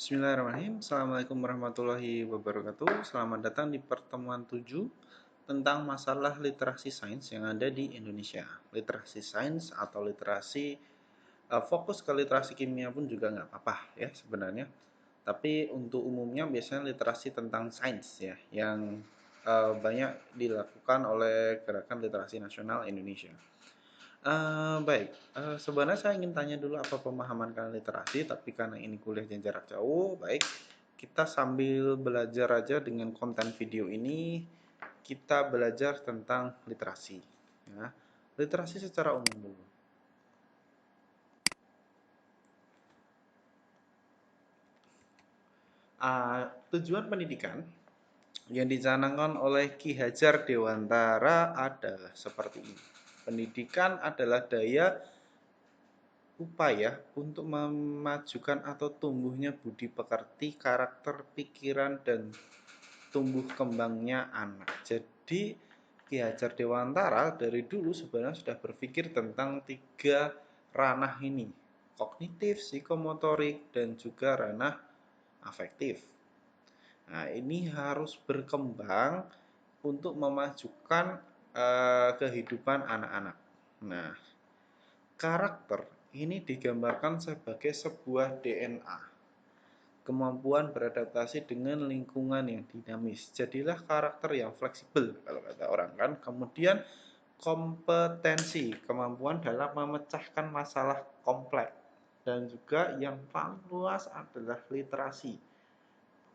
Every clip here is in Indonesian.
Bismillahirrahmanirrahim. Assalamualaikum warahmatullahi wabarakatuh. Selamat datang di pertemuan 7 tentang masalah literasi sains yang ada di Indonesia. Literasi sains atau literasi fokus ke literasi kimia pun juga nggak apa-apa ya sebenarnya. Tapi untuk umumnya biasanya literasi tentang sains ya yang banyak dilakukan oleh Gerakan Literasi Nasional Indonesia. Baik, sebenarnya saya ingin tanya dulu apa pemahaman kalian literasi, tapi karena ini kuliah yang jarak jauh, baik, kita sambil belajar aja dengan konten video ini, kita belajar tentang literasi. Ya. Literasi secara umum dulu. Tujuan pendidikan yang dicanangkan oleh Ki Hajar Dewantara adalah seperti ini. Pendidikan adalah daya upaya untuk memajukan atau tumbuhnya budi pekerti, karakter, pikiran, dan tumbuh kembangnya anak. Jadi Ki Hajar Dewantara dari dulu sebenarnya sudah berpikir tentang tiga ranah ini, kognitif, psikomotorik, dan juga ranah afektif. Nah, ini harus berkembang untuk memajukan kehidupan anak-anak. Nah, karakter ini digambarkan sebagai sebuah DNA, kemampuan beradaptasi dengan lingkungan yang dinamis. Jadilah karakter yang fleksibel kalau kata orang kan. Kemudian kompetensi, kemampuan dalam memecahkan masalah kompleks. Dan juga yang paling luas adalah literasi.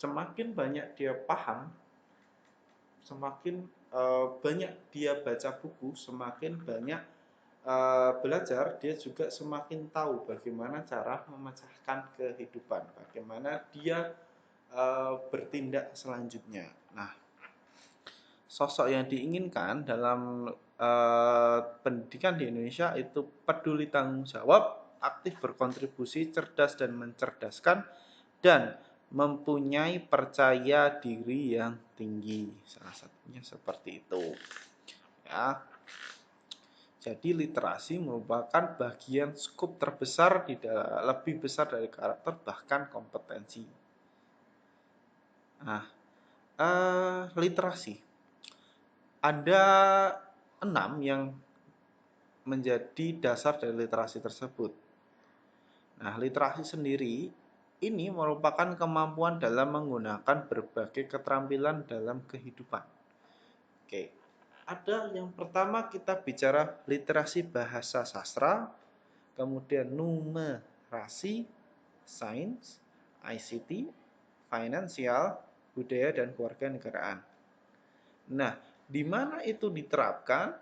Semakin banyak dia paham, semakin banyak dia baca buku, semakin banyak belajar, dia juga semakin tahu bagaimana cara memecahkan kehidupan, bagaimana dia bertindak selanjutnya. Nah, sosok yang diinginkan dalam pendidikan di Indonesia itu peduli tanggung jawab, aktif berkontribusi, cerdas dan mencerdaskan, dan mempunyai percaya diri yang tinggi. Salah satunya seperti itu. Ya. Jadi literasi merupakan bagian skup terbesar lebih besar dari karakter bahkan kompetensi. Nah, literasi ada 6 yang menjadi dasar dari literasi tersebut. Nah, literasi sendiri ini merupakan kemampuan dalam menggunakan berbagai keterampilan dalam kehidupan. Oke, ada yang pertama kita bicara literasi bahasa sastra, kemudian numerasi, sains, ICT, finansial, budaya, dan keluarga negaraan. Nah, di mana itu diterapkan?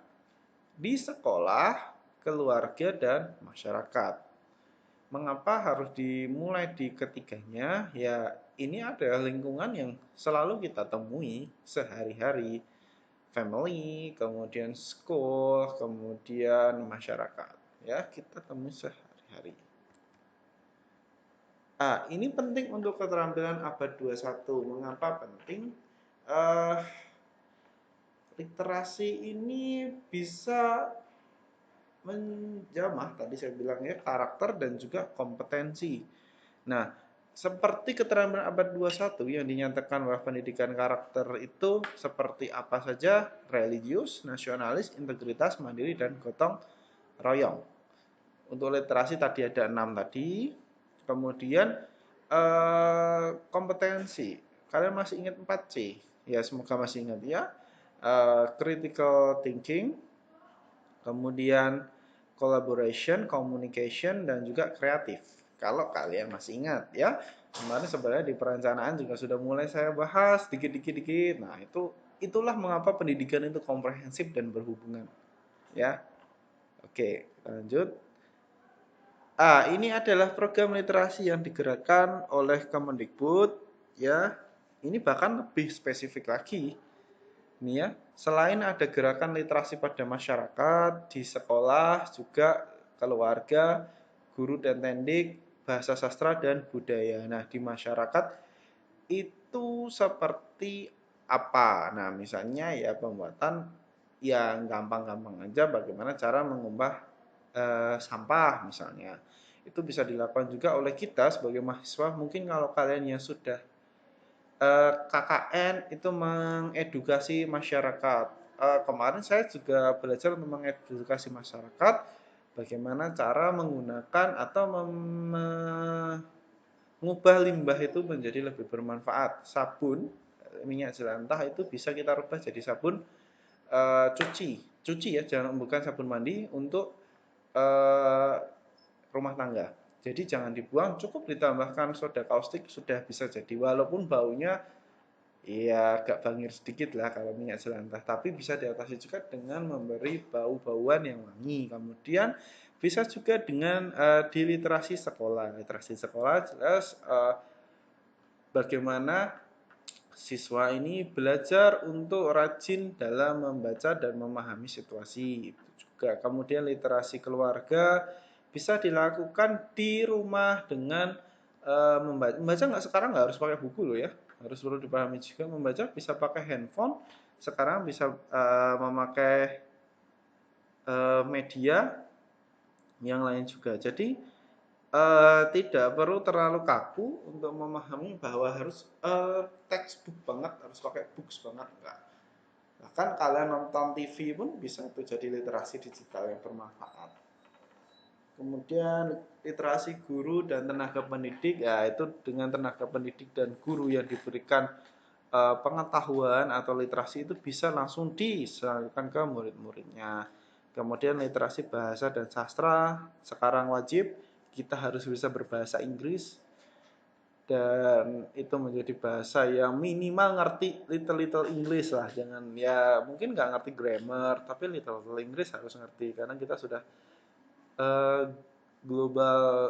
Di sekolah, keluarga, dan masyarakat. Mengapa harus dimulai di ketiganya? Ya, ini adalah lingkungan yang selalu kita temui sehari-hari. Family, kemudian school, kemudian masyarakat. Ya, kita temui sehari-hari. Ini penting untuk keterampilan abad 21. Mengapa penting? Literasi ini bisa menjamah, tadi saya bilang ya, karakter dan juga kompetensi. Nah, seperti keterampilan abad 21 yang dinyatakan bahwa pendidikan karakter itu seperti apa saja, religius, nasionalis, integritas, mandiri, dan gotong royong. Untuk literasi tadi ada 6 tadi. Kemudian kompetensi. Kalian masih ingat 4C? Ya, semoga masih ingat ya. Critical thinking, kemudian collaboration, communication, dan juga kreatif. Kalau kalian masih ingat ya, kemarin sebenarnya di perencanaan juga sudah mulai saya bahas dikit-dikit. Nah, itulah mengapa pendidikan itu komprehensif dan berhubungan. Ya, oke, lanjut. Ini adalah program literasi yang digerakkan oleh Kemendikbud. Ya, ini bahkan lebih spesifik lagi. Ini ya, selain ada gerakan literasi pada masyarakat, di sekolah, juga keluarga, guru dan tendik, bahasa sastra dan budaya. Nah, di masyarakat itu seperti apa? Nah, misalnya ya pembuatan yang gampang-gampang aja bagaimana cara mengubah sampah misalnya. Itu bisa dilakukan juga oleh kita sebagai mahasiswa. Mungkin kalau kalian yang sudah KKN itu mengedukasi masyarakat. Kemarin saya juga belajar untuk mengedukasi masyarakat bagaimana cara menggunakan atau mengubah limbah itu menjadi lebih bermanfaat. Sabun, minyak jelantah itu bisa kita rubah jadi sabun cuci ya, jangan bukan sabun mandi untuk eh, rumah tangga. Jadi jangan dibuang, cukup ditambahkan soda kaustik sudah bisa jadi. Walaupun baunya ya agak bangir sedikit lah kalau minyak jelantah, tapi bisa diatasi juga dengan memberi bau-bauan yang wangi. Kemudian bisa juga dengan di literasi sekolah. Literasi sekolah jelas bagaimana siswa ini belajar untuk rajin dalam membaca dan memahami situasi. Itu juga. Kemudian literasi keluarga bisa dilakukan di rumah dengan membaca. Membaca nggak sekarang nggak harus pakai buku loh ya. Harus perlu dipahami juga membaca bisa pakai handphone. Sekarang bisa memakai media yang lain juga. Jadi tidak perlu terlalu kaku untuk memahami bahwa harus textbook banget, harus pakai books banget, enggak. Bahkan kalian nonton TV pun bisa itu jadi literasi digital yang bermanfaat. Kemudian literasi guru dan tenaga pendidik, ya itu dengan tenaga pendidik dan guru yang diberikan pengetahuan atau literasi itu bisa langsung disalurkan ke murid-muridnya. Kemudian literasi bahasa dan sastra sekarang wajib, kita harus bisa berbahasa Inggris dan itu menjadi bahasa yang minimal ngerti little English lah, jangan ya mungkin nggak ngerti grammar tapi little English harus ngerti karena kita sudah eh,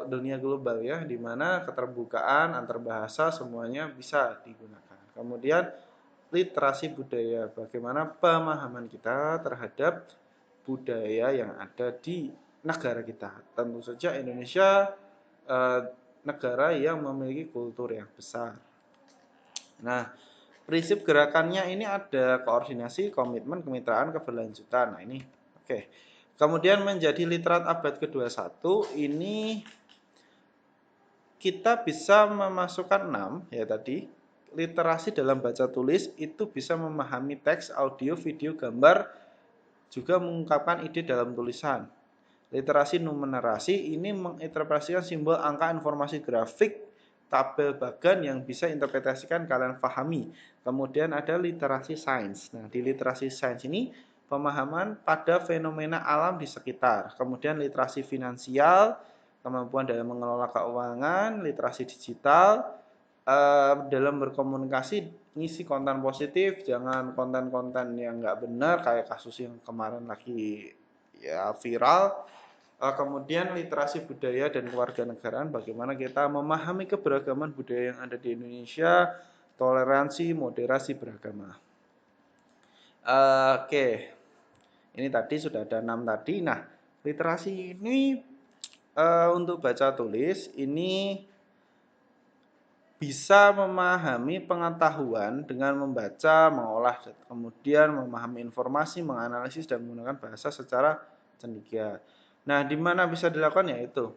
dunia global ya, di mana keterbukaan antar bahasa semuanya bisa digunakan. Kemudian literasi budaya, bagaimana pemahaman kita terhadap budaya yang ada di negara kita. Tentu saja Indonesia eh, negara yang memiliki kultur yang besar. Nah, prinsip gerakannya ini ada koordinasi, komitmen, kemitraan, keberlanjutan. Nah, ini oke. Kemudian menjadi literat abad ke-21 ini kita bisa memasukkan 6 ya tadi. Literasi dalam baca tulis itu bisa memahami teks, audio, video, gambar, juga mengungkapkan ide dalam tulisan. Literasi numerasi ini menginterpretasikan simbol, angka, informasi grafik, tabel bagan yang bisa interpretasikan kalian pahami. Kemudian ada literasi sains. Nah, di literasi sains ini pemahaman pada fenomena alam di sekitar. Kemudian literasi finansial, kemampuan dalam mengelola keuangan, literasi digital, dalam berkomunikasi ngisi konten positif, jangan konten-konten yang nggak benar kayak kasus yang kemarin lagi ya viral. Kemudian literasi budaya dan kewarganegaraan, bagaimana kita memahami keberagaman budaya yang ada di Indonesia, toleransi, moderasi beragama. Oke, ini tadi sudah ada 6 tadi. Nah, literasi ini untuk baca tulis ini bisa memahami pengetahuan dengan membaca, mengolah, kemudian memahami informasi, menganalisis dan menggunakan bahasa secara cendekia. Nah, di mana bisa dilakukan yaitu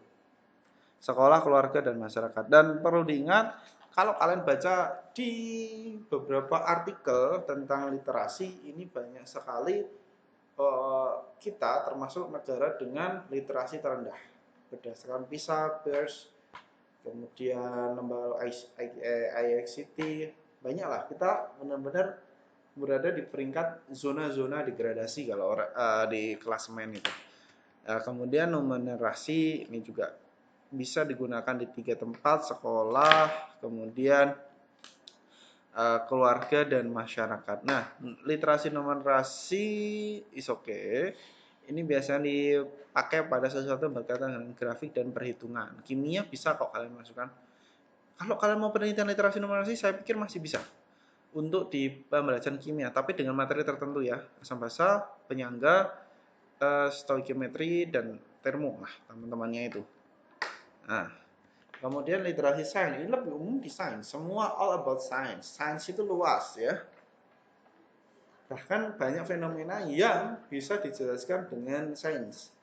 sekolah, keluarga, dan masyarakat. Dan perlu diingat, kalau kalian baca di beberapa artikel tentang literasi, ini banyak sekali kita termasuk negara dengan literasi terendah. Berdasarkan PISA, PIRLS, kemudian lembaga IXCT, banyaklah kita benar-benar berada di peringkat zona-zona degradasi kalau di klasemen itu. Kemudian numerasi ini juga bisa digunakan di 3 tempat, sekolah, kemudian keluarga dan masyarakat. Nah, literasi numerasi is okay. Ini biasanya dipakai pada sesuatu yang berkaitan dengan grafik dan perhitungan. Kimia bisa kok kalian masukkan. Kalau kalian mau penelitian literasi numerasi, saya pikir masih bisa untuk di pembelajaran kimia, tapi dengan materi tertentu ya, asam basa, penyangga, stoikiometri dan termo lah teman-temannya itu. Nah, kemudian literasi sains ini lebih umum di sains, semua all about science. Sains itu luas ya. Bahkan banyak fenomena yang bisa dijelaskan dengan sains.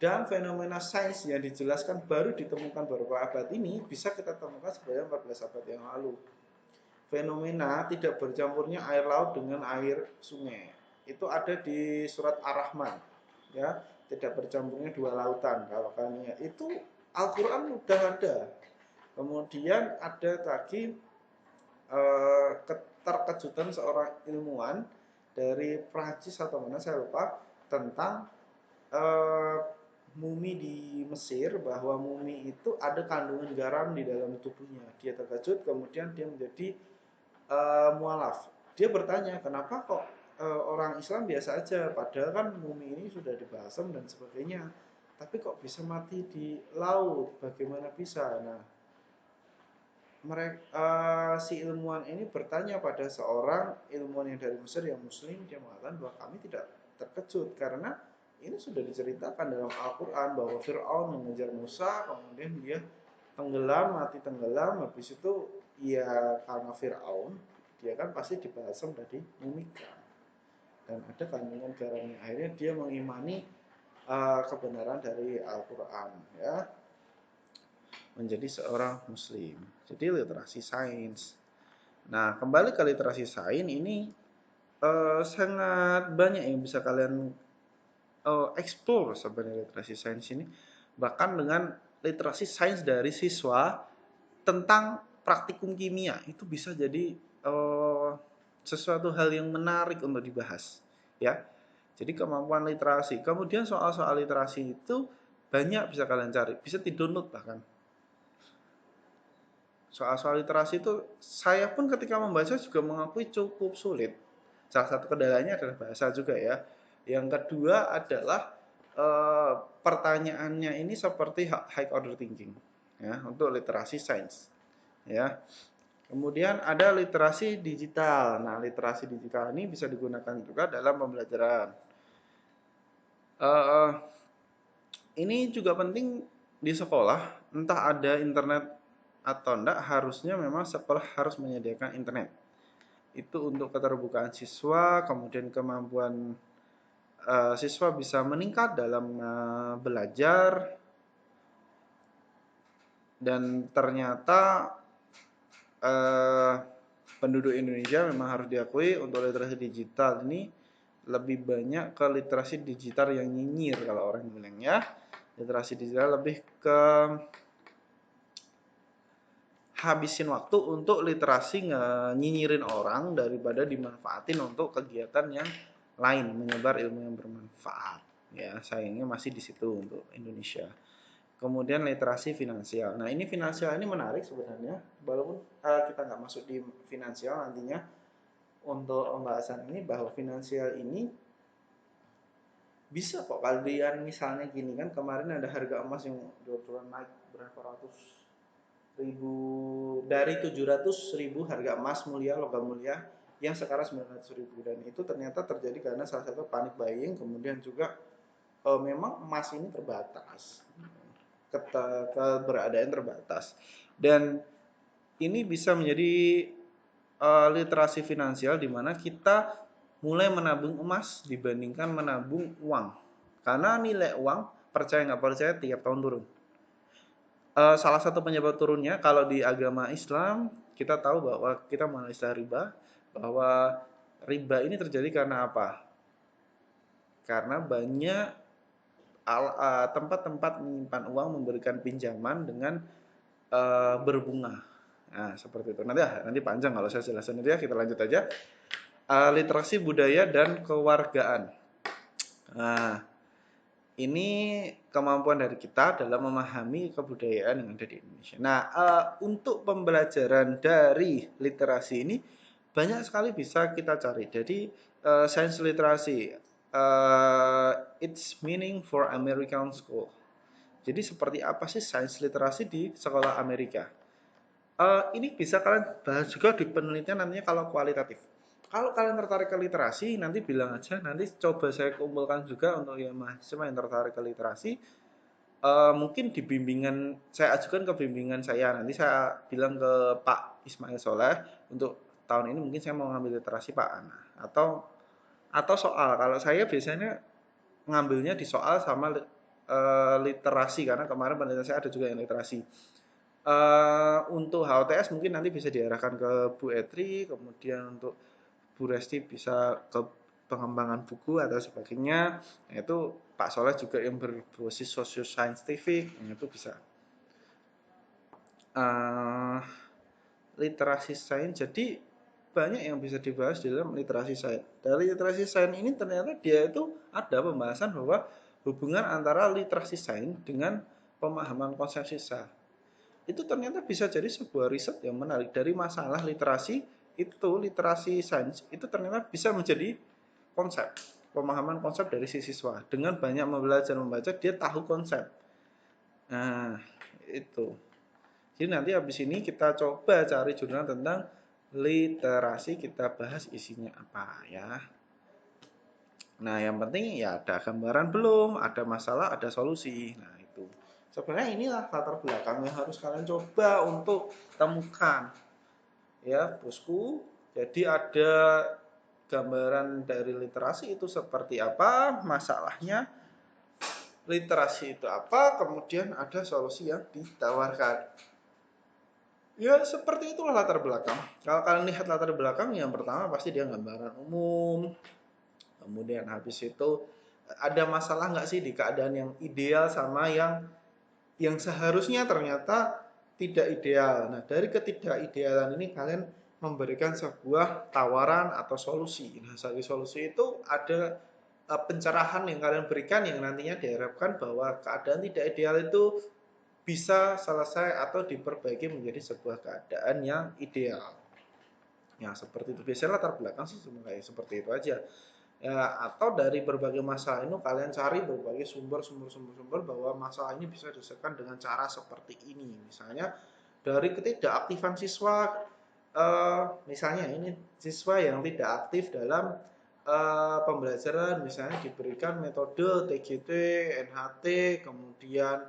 Dan fenomena sains yang dijelaskan baru ditemukan beberapa abad ini bisa kita temukan sebenarnya 14 abad yang lalu. Fenomena tidak bercampurnya air laut dengan air sungai itu ada di surat Ar-Rahman, ya, tidak bercampurnya dua lautan. Kalau kalian itu Al-Quran udah ada. Kemudian ada lagi keterkejutan seorang ilmuwan dari Prancis atau mana saya lupa tentang mumi di Mesir, bahwa mumi itu ada kandungan garam di dalam tubuhnya. Dia terkejut, kemudian dia menjadi mualaf. Dia bertanya, kenapa kok orang Islam biasa aja, padahal kan mumi ini sudah dibasem dan sebagainya, tapi kok bisa mati di laut? Bagaimana bisa? Nah, mereka si ilmuwan ini bertanya pada seorang ilmuwan yang dari Mesir yang Muslim. Dia mengatakan bahwa kami tidak terkejut karena ini sudah diceritakan dalam Al-Quran bahwa Fir'aun mengejar Musa, kemudian dia tenggelam, mati tenggelam. Habis itu ya karena Fir'aun, dia kan pasti dibasem dari mumika dan ada kandungan garamnya. Akhirnya dia mengimani kebenaran dari Al-Quran, ya, menjadi seorang muslim. Jadi literasi sains. Nah, kembali ke literasi sains ini sangat banyak yang bisa kalian explore sebenarnya literasi sains ini. Bahkan dengan literasi sains dari siswa tentang praktikum kimia itu bisa jadi sesuatu hal yang menarik untuk dibahas, ya. Jadi kemampuan literasi. Kemudian soal-soal literasi itu banyak bisa kalian cari, bisa di-download bahkan. Soal-soal literasi itu saya pun ketika membaca juga mengakui cukup sulit. Salah satu kendalanya adalah bahasa juga, ya. Yang kedua adalah pertanyaannya ini seperti high order thinking, ya, untuk literasi sains, ya. Kemudian ada literasi digital. Nah, literasi digital ini bisa digunakan juga dalam pembelajaran. Ini juga penting di sekolah, entah ada internet atau enggak, harusnya memang sekolah harus menyediakan internet. Itu untuk keterbukaan siswa, kemudian kemampuan siswa bisa meningkat dalam belajar. Dan ternyata penduduk Indonesia memang harus diakui untuk literasi digital ini lebih banyak ke literasi digital yang nyinyir kalau orang bilang, ya. Literasi digital lebih ke habisin waktu untuk literasi nyinyirin orang daripada dimanfaatin untuk kegiatan yang lain, menyebar ilmu yang bermanfaat, ya. Sayangnya masih di situ untuk Indonesia. Kemudian literasi finansial. Nah, ini finansial ini menarik sebenarnya, walaupun kita nggak masuk di finansial nantinya untuk pembahasan ini, bahwa finansial ini bisa kok kalian misalnya gini kan, kemarin ada harga emas yang dua-duaan naik berapa ratus ribu, dari 700.000 harga emas mulia, logam mulia, yang sekarang 900.000, dan itu ternyata terjadi karena salah satu panic buying. Kemudian juga memang emas ini terbatas, keberadaan terbatas, dan ini bisa menjadi literasi finansial di mana kita mulai menabung emas dibandingkan menabung uang, karena nilai uang, percaya nggak percaya, tiap tahun turun. Salah satu penyebab turunnya kalau di agama Islam, kita tahu bahwa kita mengenal istilah riba, bahwa riba ini terjadi karena apa? Karena banyak tempat-tempat menyimpan uang memberikan pinjaman dengan berbunga. Nah, seperti itu. Nanti panjang kalau saya jelasin itu, ya. Kita lanjut aja. Literasi budaya dan kewargaan. Nah, ini kemampuan dari kita dalam memahami kebudayaan yang ada di Indonesia. Nah, untuk pembelajaran dari literasi ini banyak sekali bisa kita cari. Jadi, science literasi, its meaning for American school. Jadi seperti apa sih science literasi di sekolah Amerika? Ini bisa kalian bahas juga di penelitian nantinya kalau kualitatif. Kalau kalian tertarik ke literasi, nanti bilang aja, nanti coba saya kumpulkan juga untuk yang mahasiswa yang tertarik ke literasi. Mungkin di bimbingan, saya ajukan ke bimbingan saya. Nanti saya bilang ke Pak Ismail Soleh, untuk tahun ini mungkin saya mau ngambil literasi Pak Ana. Atau soal, kalau saya biasanya ngambilnya di soal sama literasi, karena kemarin penelitian saya ada juga yang literasi. Untuk HOTS mungkin nanti bisa diarahkan ke Bu Etri, kemudian untuk Bu Resti bisa ke pengembangan buku atau sebagainya. Nah, itu Pak Soleh juga yang berbasis sosioscientific, itu bisa. Literasi sains, jadi banyak yang bisa dibahas di dalam literasi sains. Dari literasi sains ini ternyata dia itu ada pembahasan bahwa hubungan antara literasi sains dengan pemahaman konsep sisa. Itu ternyata bisa jadi sebuah riset yang menarik. Dari masalah literasi itu, literasi sains itu ternyata bisa menjadi konsep, pemahaman konsep dari si siswa. Dengan banyak belajar membaca, dia tahu konsep. Nah, itu. Jadi nanti habis ini kita coba cari jurnal tentang literasi, kita bahas isinya apa ya. Nah, yang penting ya ada gambaran belum, ada masalah, ada solusi. Nah, itu. Sebenarnya inilah latar belakang yang harus kalian coba untuk temukan. Ya, bosku. Jadi ada gambaran dari literasi itu seperti apa, masalahnya, literasi itu apa, kemudian ada solusi yang ditawarkan. Ya, seperti itulah latar belakang. Kalau kalian lihat latar belakang, yang pertama pasti dia gambaran umum. Kemudian habis itu ada masalah nggak sih di keadaan yang ideal sama yang seharusnya ternyata tidak ideal. Nah, dari ketidakidealan ini kalian memberikan sebuah tawaran atau solusi. Nah, dari solusi itu ada pencerahan yang kalian berikan yang nantinya diharapkan bahwa keadaan tidak ideal itu bisa selesai atau diperbaiki menjadi sebuah keadaan yang ideal. Ya, seperti itu. Biasanya latar belakang sih kayak seperti itu aja. Ya, atau dari berbagai masalah ini kalian cari berbagai sumber bahwa masalah ini bisa diselesaikan dengan cara seperti ini. Misalnya dari ketidakaktifan siswa, misalnya ini siswa yang tidak aktif dalam pembelajaran, misalnya diberikan metode TGT, NHT, kemudian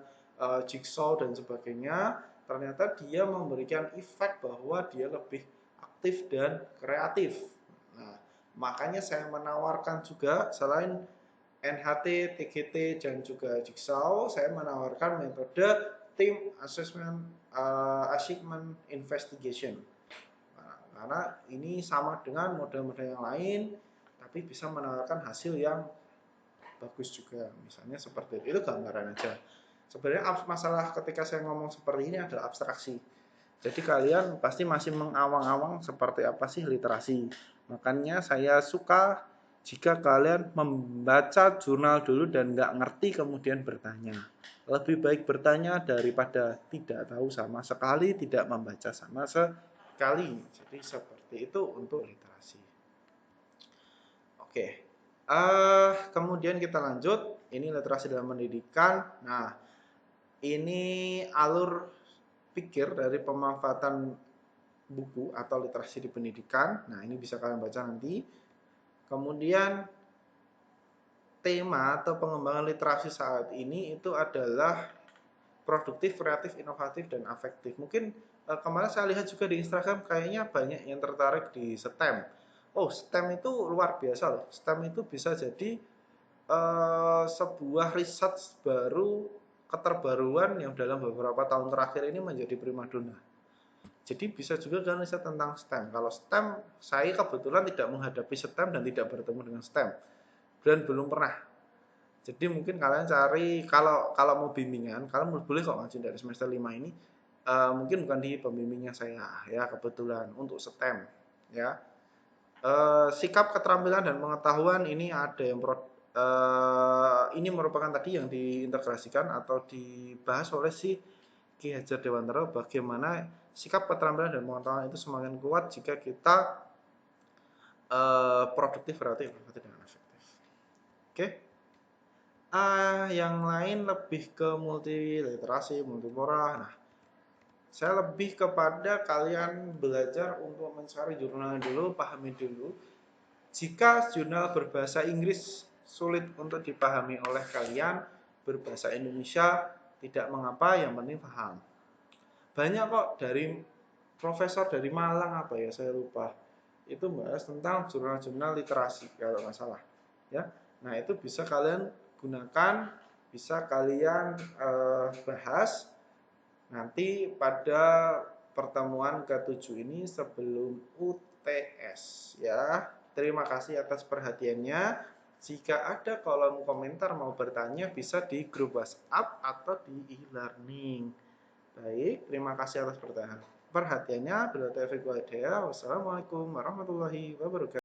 jigsaw dan sebagainya, ternyata dia memberikan efek bahwa dia lebih aktif dan kreatif. Nah, makanya saya menawarkan juga selain NHT, TGT, dan juga Jigsaw, saya menawarkan metode Team Assessment Achievement Investigation. Nah, karena ini sama dengan model-model yang lain, tapi bisa menawarkan hasil yang bagus juga. Misalnya seperti itu gambaran aja. Sebenarnya masalah ketika saya ngomong seperti ini adalah abstraksi. Jadi kalian pasti masih mengawang-awang seperti apa sih literasi. Makanya saya suka jika kalian membaca jurnal dulu dan nggak ngerti kemudian bertanya. Lebih baik bertanya daripada tidak tahu sama sekali, tidak membaca sama sekali. Jadi seperti itu untuk literasi. Oke. Kemudian kita lanjut. Ini literasi dalam pendidikan. Nah, ini alur pikir dari pemanfaatan buku atau literasi di pendidikan. Nah, ini bisa kalian baca nanti. Kemudian tema atau pengembangan literasi saat ini itu adalah produktif, kreatif, inovatif, dan afektif. Mungkin kemarin saya lihat juga di Instagram kayaknya banyak yang tertarik di STEM. Oh, STEM itu luar biasa loh. STEM itu bisa jadi sebuah riset baru, keterbaruan yang dalam beberapa tahun terakhir ini menjadi primadona. Jadi bisa juga kalian riset tentang STEM. Kalau STEM, saya kebetulan tidak menghadapi STEM dan tidak bertemu dengan STEM. Dan belum pernah. Jadi mungkin kalian cari, kalau mau bimbingan, kalian boleh kok ngajuin dari semester 5 ini. Mungkin bukan di pembimbingnya saya, ya kebetulan, untuk STEM. Ya. Sikap, keterampilan, dan pengetahuan ini ada yang ini merupakan tadi yang diintegrasikan atau dibahas oleh si Ki Hajar Dewantara, bagaimana sikap, keterampilan, dan pengetahuan itu semakin kuat jika kita produktif, kreatif, dan efektif. Oke. Yang lain lebih ke multiliterasi, multipora. Nah, saya lebih kepada kalian belajar untuk mencari jurnal dulu, pahami dulu. Jika jurnal berbahasa Inggris sulit untuk dipahami oleh kalian, berbahasa Indonesia tidak mengapa, yang penting paham. Banyak kok dari profesor dari Malang apa ya, saya lupa. Itu bahas tentang jurnal-jurnal literasi kalau nggak salah. Ya. Nah, itu bisa kalian gunakan, bisa kalian bahas nanti pada pertemuan ke-7 ini sebelum UTS ya. Terima kasih atas perhatiannya. Jika ada kolom komentar mau bertanya bisa di grup WhatsApp atau di e-learning. Baik, terima kasih atas perhatiannya. Wassalamualaikum warahmatullahi wabarakatuh.